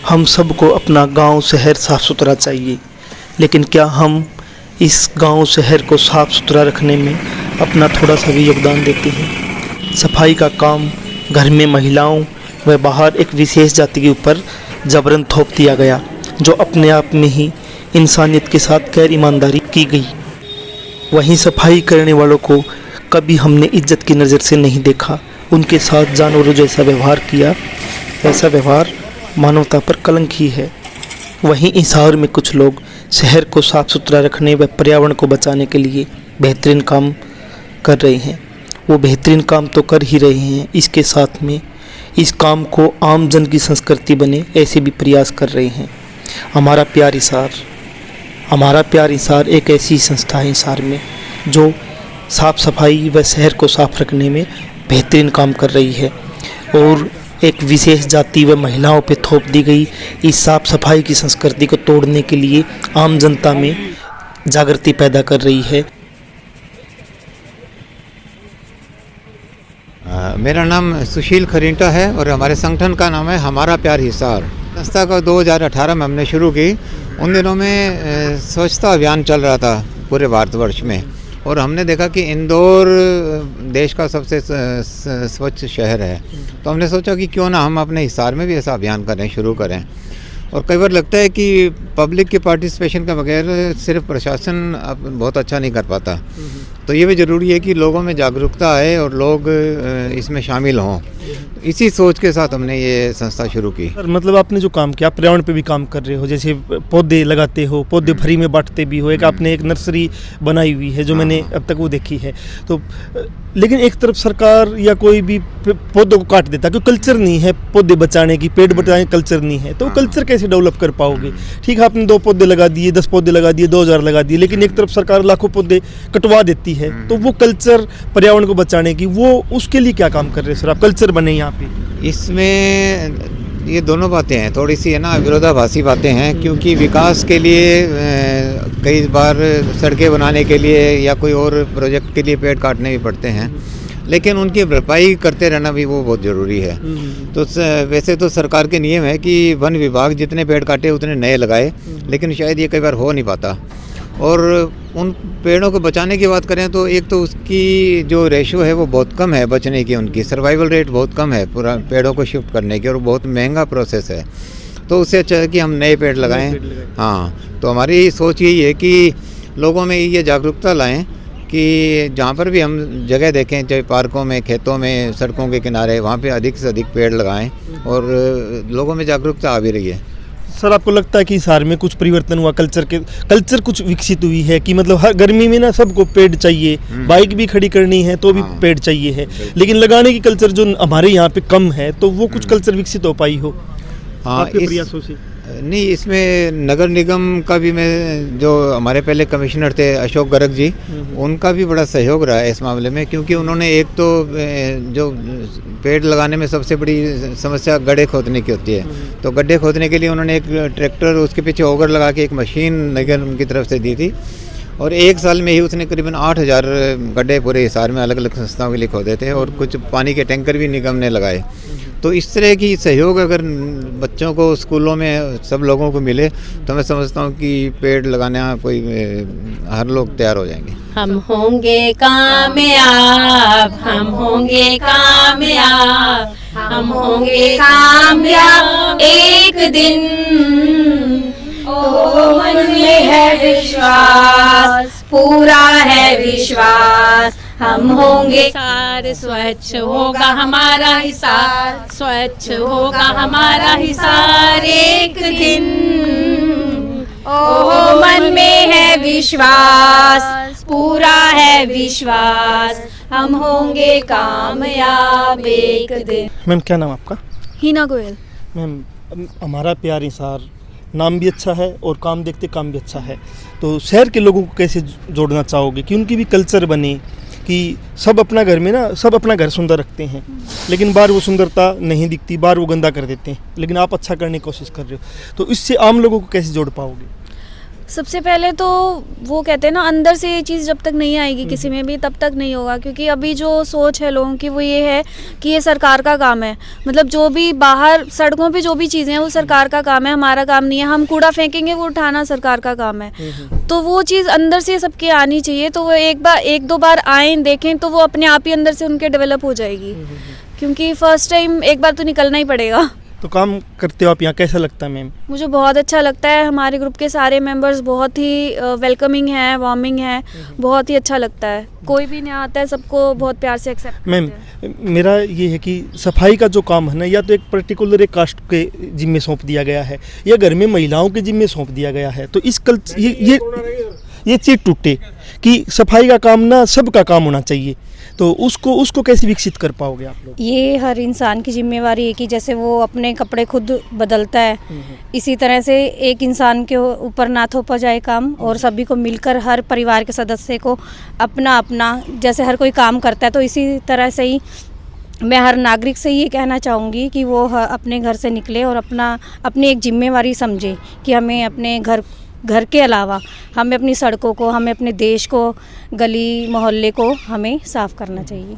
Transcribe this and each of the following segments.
हम सबको अपना गांव शहर साफ़ सुथरा चाहिए, लेकिन क्या हम इस गांव शहर को साफ़ सुथरा रखने में अपना थोड़ा सा भी योगदान देते हैं? सफाई का काम घर में महिलाओं व बाहर एक विशेष जाति के ऊपर जबरन थोप दिया गया, जो अपने आप में ही इंसानियत के साथ गैर ईमानदारी की गई। वहीं सफाई करने वालों को कभी हमने इज्जत की नज़र से नहीं देखा। उनके साथ जानवरों जैसा व्यवहार किया। ऐसा व्यवहार मानवता पर कलंक ही है। वहीं हिसार में कुछ लोग शहर को साफ़ सुथरा रखने व पर्यावरण को बचाने के लिए बेहतरीन काम कर रहे हैं। वो बेहतरीन काम तो कर ही रहे हैं, इसके साथ में इस काम को आम जन की संस्कृति बने ऐसे भी प्रयास कर रहे हैं। हमारा प्यार हिसार एक ऐसी संस्था है हिसार में जो साफ़ सफाई व शहर को साफ रखने में बेहतरीन काम कर रही है, और एक विशेष जाति व महिलाओं पे थोप दी गई इस साफ सफाई की संस्कृति को तोड़ने के लिए आम जनता में जागृति पैदा कर रही है। मेरा नाम सुशील खरींटा है और हमारे संगठन का नाम है हमारा प्यार हिसार। संस्था को 2018 में हमने शुरू की। उन दिनों में स्वच्छता अभियान चल रहा था पूरे भारतवर्ष में, और हमने देखा कि इंदौर देश का सबसे स्वच्छ शहर है। तो हमने सोचा कि क्यों ना हम अपने हिसार में भी ऐसा अभियान करें, शुरू करें। और कई बार लगता है कि पब्लिक के पार्टिसिपेशन के बगैर सिर्फ प्रशासन अब बहुत अच्छा नहीं कर पाता। तो ये भी ज़रूरी है कि लोगों में जागरूकता आए और लोग इसमें शामिल हों। इसी सोच के साथ हमने ये संस्था शुरू की। मतलब आपने जो काम किया, पर्यावरण पे भी काम कर रहे हो, जैसे पौधे लगाते हो, पौधे फ्री में बांटते भी हो, एक आपने एक नर्सरी बनाई हुई है जो मैंने अब तक वो देखी है। तो लेकिन एक तरफ सरकार या कोई भी पौधों को काट देता है, क्योंकि कल्चर नहीं है पौधे बचाने की, पेड़ बचाने की कल्चर नहीं है, तो कल्चर कैसे डेवलप कर पाओगे? ठीक है, आपने 2 पौधे लगा दिए, 10 पौधे लगा दिए, 2000 लगा दिए, लेकिन एक तरफ सरकार लाखों पौधे कटवा देती है। तो वो कल्चर पर्यावरण को बचाने की, वो उसके लिए क्या काम कर रहे हैं सर आप, कल्चर बने यहाँ पे? इसमें ये दोनों बातें हैं, थोड़ी सी है ना विरोधाभासी बातें हैं, क्योंकि विकास के लिए कई बार सड़कें बनाने के लिए या कोई और प्रोजेक्ट के लिए पेड़ काटने भी पड़ते हैं, लेकिन उनकी भरपाई करते रहना भी वो बहुत ज़रूरी है। तो वैसे तो सरकार के नियम है कि वन विभाग जितने पेड़ काटे उतने नए लगाए, लेकिन शायद ये कई बार हो नहीं पाता। और उन पेड़ों को बचाने की बात करें तो एक तो उसकी जो रेशो है वो बहुत कम है बचने की, उनकी सर्वाइवल रेट बहुत कम है पूरा पेड़ों को शिफ्ट करने की, और बहुत महंगा प्रोसेस है। तो उससे अच्छा है कि हम नए पेड़ लगाएं। हाँ, तो हमारी सोच यही है कि लोगों में ये जागरूकता लाएं कि जहाँ पर भी हम जगह देखें, चाहे पार्कों में, खेतों में, सड़कों के किनारे, वहाँ पे अधिक से अधिक पेड़ लगाएं, और लोगों में जागरूकता आ भी रही है। सर आपको लगता है कि हिसार में कुछ परिवर्तन हुआ, कल्चर कुछ विकसित हुई है कि मतलब हर गर्मी में ना सबको पेड़ चाहिए, बाइक भी खड़ी करनी है तो भी पेड़ चाहिए है, लेकिन लगाने की कल्चर जो हमारे यहाँ पे कम है, तो वो कुछ कल्चर विकसित हो पाई हो आपके प्रयासों से? नहीं, इसमें नगर निगम का भी, मैं जो हमारे पहले कमिश्नर थे अशोक गर्ग जी, उनका भी बड़ा सहयोग रहा है इस मामले में, क्योंकि उन्होंने एक तो जो पेड़ लगाने में सबसे बड़ी समस्या गड्ढे खोदने की होती है, तो गड्ढे खोदने के लिए उन्होंने एक ट्रैक्टर, उसके पीछे ऑगर लगा के एक मशीन नगर निगम की तरफ से दी थी, और 1 साल में ही उसने करीबन 8000 गड्ढे पूरे हिसार में अलग अलग संस्थाओं के लिए खोदे थे, और कुछ पानी के टैंकर भी निगम ने लगाए। तो इस तरह की सहयोग अगर बच्चों को स्कूलों में सब लोगों को मिले तो मैं समझता हूँ कि पेड़ लगाने कोई हर लोग तैयार हो जाएंगे। हम होंगे कामयाब, हम होंगे कामयाब, हम होंगे कामयाब एक दिन। ओ मन में है विश्वास, पूरा है विश्वास, हम होंगे हिसार, स्वच्छ होगा हमारा हिसार, स्वच्छ होगा हमारा हिसार एक दिन। ओ मन में है विश्वास, पूरा है विश्वास, हम होंगे कामयाब एक दिन। मैम क्या नाम आपका? हीना गोयल। मैम हमारा प्यार हिसार नाम भी अच्छा है और काम देखते काम भी अच्छा है, तो शहर के लोगों को कैसे जोड़ना चाहोगे कि उनकी भी कल्चर बने, कि सब अपना घर में ना, सब अपना घर सुंदर रखते हैं, लेकिन बाहर वो सुंदरता नहीं दिखती, बाहर वो गंदा कर देते हैं, लेकिन आप अच्छा करने की कोशिश कर रहे हो, तो इससे आम लोगों को कैसे जोड़ पाओगे? सबसे पहले तो वो कहते हैं ना, अंदर से ये चीज़ जब तक नहीं आएगी किसी में भी, तब तक नहीं होगा। क्योंकि अभी जो सोच है लोगों की वो ये है कि ये सरकार का काम है, मतलब जो भी बाहर सड़कों पे जो भी चीज़ें हैं वो सरकार का काम है, हमारा काम नहीं है। हम कूड़ा फेंकेंगे वो उठाना सरकार का काम है। तो वो चीज़ अंदर से सबके आनी चाहिए। तो वो एक दो बार आएँ देखें तो वो अपने आप ही अंदर से उनके डेवलप हो जाएगी। क्योंकि फर्स्ट टाइम एक बार तो निकलना ही पड़ेगा। तो काम करते हो आप यहाँ, कैसा लगता है मैम? मुझे बहुत अच्छा लगता है। हमारे ग्रुप के सारे मेंबर्स बहुत ही वेलकमिंग हैं, वार्मिंग हैं, बहुत ही अच्छा लगता है। कोई भी नया आता है सबको बहुत प्यार से एक्सेप्ट मैम, करते हैं। मेरा ये है कि सफाई का जो काम है ना, या तो एक पर्टिकुलर एक कास्ट के जिम्मे सौंप दिया गया है या घर में महिलाओं के जिम्मे सौंप दिया गया है। तो इस ये चीज़ टूटे कि सफाई का काम ना सबका काम होना चाहिए। तो उसको कैसे विकसित कर पाओगे आप लोग? ये हर इंसान की जिम्मेवारी है कि जैसे वो अपने कपड़े खुद बदलता है, इसी तरह से एक इंसान के ऊपर ना थोपा जाए काम, और सभी को मिलकर, हर परिवार के सदस्य को अपना अपना, जैसे हर कोई काम करता है तो इसी तरह से ही मैं हर नागरिक से ये कहना चाहूँगी कि वो अपने घर से निकले और अपनी एक जिम्मेवारी समझे कि हमें अपने घर के अलावा हमें अपनी सड़कों को, हमें अपने देश को, गली मोहल्ले को हमें साफ़ करना चाहिए।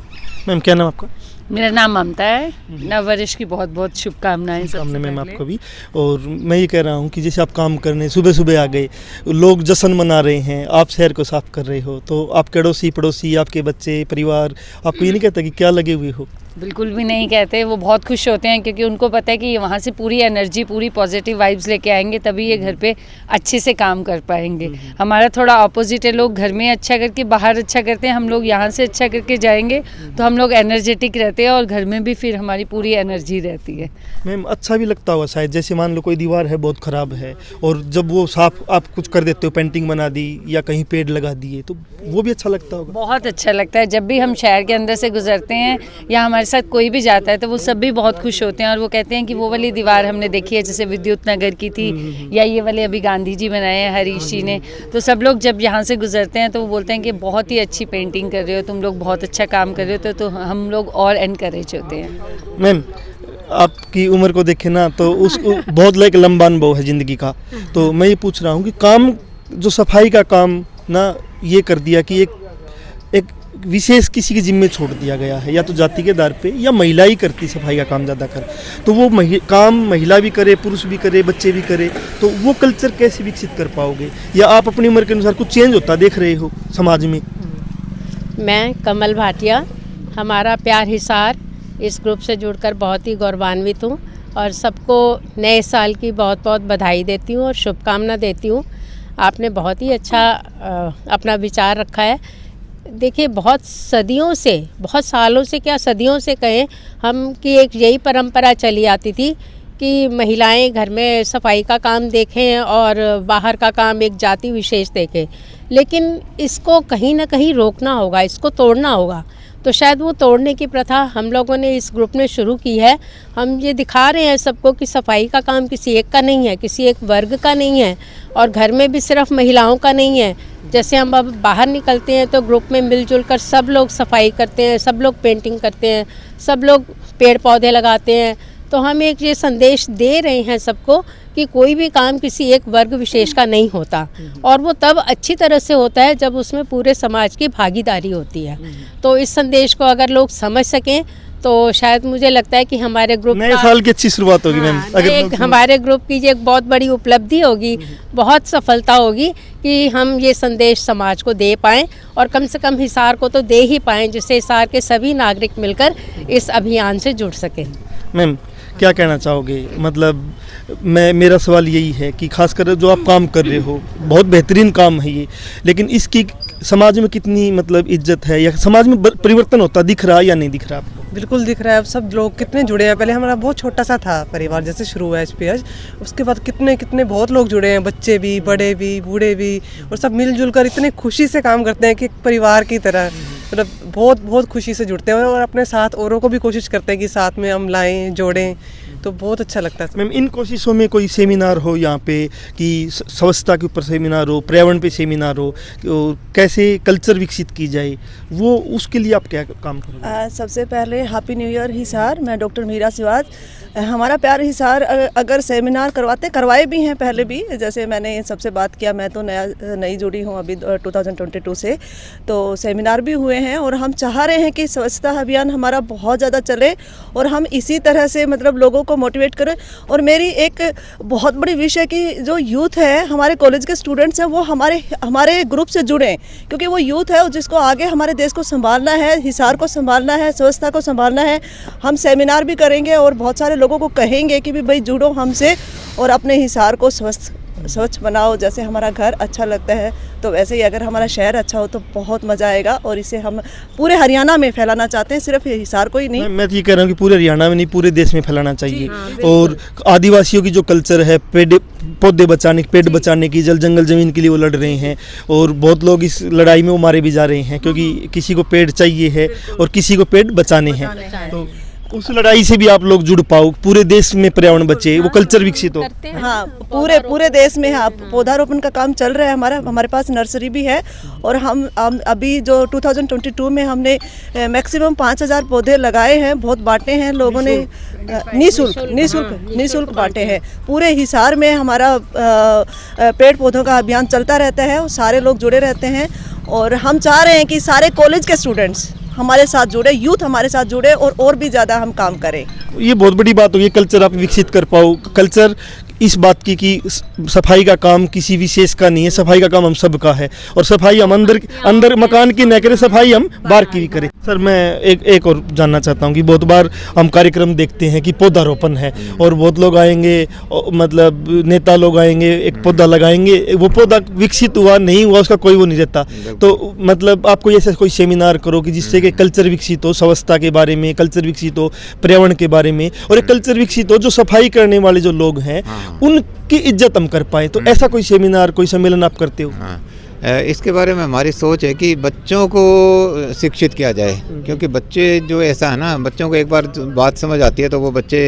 मैम, क्या नाम आपका? मेरा नाम ममता है। नववर्ष की बहुत बहुत शुभकामनाएं सामने मैम आपको भी। और मैं ये कह रहा हूँ कि जैसे आप काम करने सुबह सुबह आ गए, लोग जश्न मना रहे हैं, आप शहर को साफ कर रहे हो, तो आप अड़ोसी पड़ोसी, आपके बच्चे, परिवार आपको ये नहीं कहता कि क्या लगे हुए हो? बिल्कुल भी नहीं कहते। वो बहुत खुश होते हैं क्योंकि उनको पता है कि वहाँ से पूरी एनर्जी, पूरी पॉजिटिव वाइब्स लेके आएंगे, तभी ये घर पे अच्छे से काम कर पाएंगे। हमारा थोड़ा ऑपोजिट है, लोग घर में अच्छा करके बाहर अच्छा करते हैं, हम लोग यहाँ से अच्छा करके जाएंगे तो हम लोग एनर्जेटिक रहते हैं और घर में भी फिर हमारी पूरी एनर्जी रहती है। मैम, अच्छा भी लगता होगा शायद, जैसे मान लो कोई दीवार है बहुत ख़राब है और जब वो साफ आप कुछ कर देते हो, पेंटिंग बना दी या कहीं पेड़ लगा दिए, तो वो भी अच्छा लगता होगा। बहुत अच्छा लगता है। जब भी हम शहर के अंदर से गुजरते हैं या हमारे साथ कोई भी जाता है तो वो सब भी बहुत खुश होते हैं और वो कहते हैं कि वो वाली दीवार हमने देखी है, जैसे विद्युत नगर की थी या ये वाले अभी गांधी जी बनाए हैं हरीश जी ने। तो सब लोग जब यहाँ से गुजरते हैं तो वो बोलते हैं कि बहुत ही अच्छी पेंटिंग कर रहे हो तुम लोग, बहुत अच्छा काम कर रहे हो। तो हम लोग और एनकरेज होते हैं। मैम, आपकी उम्र को देखे ना तो उसको बहुत लंबा अनुभव है ज़िंदगी का। तो मैं ये पूछ रहा हूँ कि काम, जो सफाई का काम ना ये कर दिया कि एक विशेष किसी के जिम्मे छोड़ दिया गया है, या तो जाति के आधार पे, या महिला ही करती सफाई का काम ज़्यादा कर, तो वो काम महिला भी करे, पुरुष भी करे, बच्चे भी करे, तो वो कल्चर कैसे विकसित कर पाओगे? या आप अपनी उम्र के अनुसार कुछ चेंज होता देख रहे हो समाज में? मैं कमल भाटिया, हमारा प्यार हिसार इस ग्रुप से जुड़कर बहुत ही गौरवान्वित हूँ और सबको नए साल की बहुत बहुत बधाई देती हूँ और शुभकामना देती हूँ। आपने बहुत ही अच्छा अपना विचार रखा है। देखिए, बहुत सदियों से, बहुत सालों से, क्या सदियों से कहें हम, कि एक यही परंपरा चली आती थी कि महिलाएं घर में सफाई का काम देखें और बाहर का काम एक जाति विशेष देखें। लेकिन इसको कहीं ना कहीं रोकना होगा, इसको तोड़ना होगा। तो शायद वो तोड़ने की प्रथा हम लोगों ने इस ग्रुप में शुरू की है। हम ये दिखा रहे हैं सबको कि सफाई का काम किसी एक का नहीं है, किसी एक वर्ग का नहीं है, और घर में भी सिर्फ महिलाओं का नहीं है। जैसे हम अब बाहर निकलते हैं तो ग्रुप में मिलजुल कर सब लोग सफाई करते हैं, सब लोग पेंटिंग करते हैं, सब लोग पेड़ पौधे लगाते हैं। तो हम एक ये संदेश दे रहे हैं सबको कि कोई भी काम किसी एक वर्ग विशेष का नहीं होता, और वो तब अच्छी तरह से होता है जब उसमें पूरे समाज की भागीदारी होती है। तो इस संदेश को अगर लोग समझ सकें तो शायद मुझे लगता है कि हमारे ग्रुप नए साल की अच्छी शुरुआत होगी मैम। हमारे ग्रुप की ये एक बहुत बड़ी उपलब्धि होगी, बहुत सफलता होगी कि हम ये संदेश समाज को दे पाएँ, और कम से कम हिसार को तो दे ही पाएँ, जिससे हिसार के सभी नागरिक मिलकर इस अभियान से जुड़ सकें। मैम, क्या कहना चाहोगे? मतलब मेरा सवाल यही है कि खासकर जो आप काम कर रहे हो, बहुत बेहतरीन काम है ये, लेकिन इसकी समाज में कितनी मतलब इज्जत है, या समाज में परिवर्तन होता दिख रहा है या नहीं दिख रहा आपको? बिल्कुल दिख रहा है। अब सब लोग कितने जुड़े हैं। पहले हमारा बहुत छोटा सा था परिवार, जैसे शुरू हुआ HPH, उसके बाद कितने बहुत लोग जुड़े हैं, बच्चे भी, बड़े भी, बूढ़े भी, और सब मिलजुल कर इतने खुशी से काम करते हैं कि एक परिवार की तरह, मतलब बहुत खुशी से जुड़ते हैं और अपने साथ औरों को भी कोशिश करते हैं कि साथ में हम लाएं, जोड़ें, तो बहुत अच्छा लगता है। मैम, इन कोशिशों में कोई सेमिनार हो यहाँ पे कि स्वच्छता के ऊपर सेमिनार हो, पर्यावरण पे सेमिनार हो, कैसे कल्चर विकसित की जाए, वो उसके लिए आप क्या काम करोगे? सबसे पहले हैप्पी न्यू ईयर हिसार। मैं डॉक्टर मीरा सिवाज। हमारा प्यार हिसार अगर सेमिनार करवाए भी हैं पहले भी, जैसे मैंने सबसे बात किया, मैं तो नई जुड़ी हूँ अभी 2022 से, तो सेमिनार भी हुए हैं और हम चाह रहे हैं कि स्वच्छता अभियान हमारा बहुत ज़्यादा चले और हम इसी तरह से मतलब लोगों को मोटिवेट करें। और मेरी एक बहुत बड़ी विश है कि जो यूथ है, हमारे कॉलेज के स्टूडेंट्स हैं, वो हमारे ग्रुप से जुड़ें, क्योंकि वो यूथ है जिसको आगे हमारे देश को संभालना है, हिसार को संभालना है, स्वच्छता को संभालना है। हम सेमिनार भी करेंगे और बहुत सारे लोगों को कहेंगे कि भाई जुड़ो हमसे और अपने हिसार को स्वच्छ बनाओ। जैसे हमारा घर अच्छा लगता है तो वैसे ही अगर हमारा शहर अच्छा हो तो बहुत मज़ा आएगा और इसे हम पूरे हरियाणा में फैलाना चाहते हैं, सिर्फ हिसार को ही नहीं। मैं तो ये कह रहा हूँ कि पूरे हरियाणा में नहीं, पूरे देश में फैलाना चाहिए। और आदिवासियों की जो कल्चर है, पेड़ बचाने की, जल जंगल ज़मीन के लिए वो लड़ रहे हैं और बहुत लोग इस लड़ाई में वो मारे भी जा रहे हैं, क्योंकि किसी को पेड़ चाहिए है और किसी को पेड़ बचाने हैं। तो उस लड़ाई से भी आप लोग जुड़ पाओ, पूरे देश में पर्यावरण बचे, वो कल्चर विकसित हो। हाँ, पूरे देश में हाँ पौधारोपण का काम चल रहा है। हमारे पास नर्सरी भी है और हम अभी जो 2022 में हमने मैक्सिमम 5000 पौधे लगाए हैं, बहुत बांटे हैं लोगों ने, निःशुल्क बांटे हैं। पूरे हिसार में हमारा पेड़ पौधों का अभियान चलता रहता है और सारे लोग जुड़े रहते हैं और हम चाह रहे हैं कि सारे कॉलेज के स्टूडेंट्स हमारे साथ जुड़े, यूथ हमारे साथ जुड़े और भी ज़्यादा हम काम करें। ये बहुत बड़ी बात होगी, कल्चर आप विकसित कर पाओ। कल्चर इस बात की कि सफाई का काम किसी विशेष का नहीं है, सफाई का काम हम सब का है और सफाई हम अंदर मकान की न करें, सफाई हम बाहर की भी करें। सर मैं एक और जानना चाहता हूँ कि बहुत बार हम कार्यक्रम देखते हैं कि पौधारोपण है और बहुत लोग आएंगे, मतलब नेता लोग आएंगे, एक पौधा लगाएंगे, वो पौधा विकसित हुआ नहीं हुआ उसका कोई वो नहीं रहता। तो मतलब आप कोई ऐसा कोई सेमिनार करो कि जिससे कि कल्चर विकसित हो, स्वच्छता के बारे में कल्चर विकसित हो, पर्यावरण के बारे में, और एक कल्चर विकसित हो जो सफाई करने वाले जो लोग हैं उनकी इज्जत हम कर पाए। तो ऐसा कोई सेमिनार, कोई सम्मेलन आप करते हो? इसके बारे में हमारी सोच है कि बच्चों को शिक्षित किया जाए, क्योंकि बच्चे जो ऐसा है ना, बच्चों को एक बार बात समझ आती है तो वो बच्चे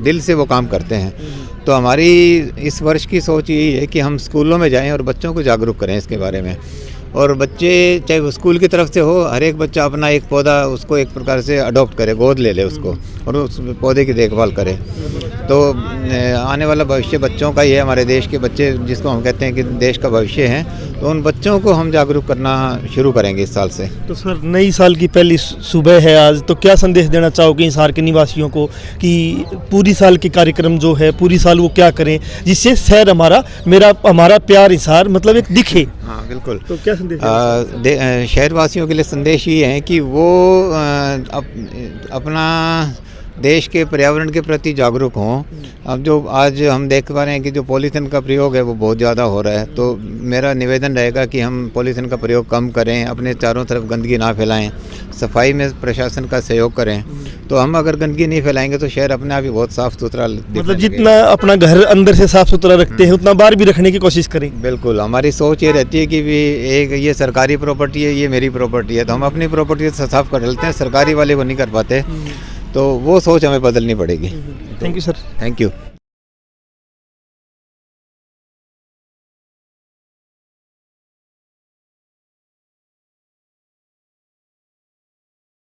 दिल से वो काम करते हैं। तो हमारी इस वर्ष की सोच यही है कि हम स्कूलों में जाएं और बच्चों को जागरूक करें इसके बारे में। और बच्चे चाहे वो स्कूल की तरफ से हो, हर एक बच्चा अपना एक पौधा उसको एक प्रकार से अडॉप्ट करे, गोद ले उसको और उस पौधे की देखभाल करे। तो आने वाला भविष्य बच्चों का ही है, हमारे देश के बच्चे जिसको हम कहते हैं कि देश का भविष्य है, तो उन बच्चों को हम जागरूक करना शुरू करेंगे इस साल से। तो सर नई साल की पहली सुबह है आज, तो क्या संदेश देना चाहोगे हिसार के निवासियों को कि पूरी साल के कार्यक्रम जो है पूरी साल वो क्या करें जिससे शहर हमारा प्यार हिसार मतलब एक दिखे? हाँ बिल्कुल। तो क्या संदेश शहरवासियों के लिए संदेश ये है कि वो अपना देश के पर्यावरण के प्रति जागरूक हों। अब जो आज हम देख पा रहे हैं कि जो पॉलीथीन का प्रयोग है वो बहुत ज़्यादा हो रहा है, तो मेरा निवेदन रहेगा कि हम पॉलीथीन का प्रयोग कम करें, अपने चारों तरफ गंदगी ना फैलाएं, सफाई में प्रशासन का सहयोग करें। तो हम अगर गंदगी नहीं फैलाएंगे तो शहर अपने आप ही बहुत साफ़ सुथरा, मतलब जितना अपना घर अंदर से साफ़ सुथरा रखते हैं उतना बाहर भी रखने की कोशिश करें। बिल्कुल, हमारी सोच ये रहती है कि भी एक ये सरकारी प्रॉपर्टी है, ये मेरी प्रॉपर्टी है, तो हम अपनी प्रॉपर्टी से साफ़ कर लेते हैं, सरकारी वाले वो नहीं कर पाते। तो वो सोच हमें बदलनी पड़ेगी। Thank you sir. Thank you.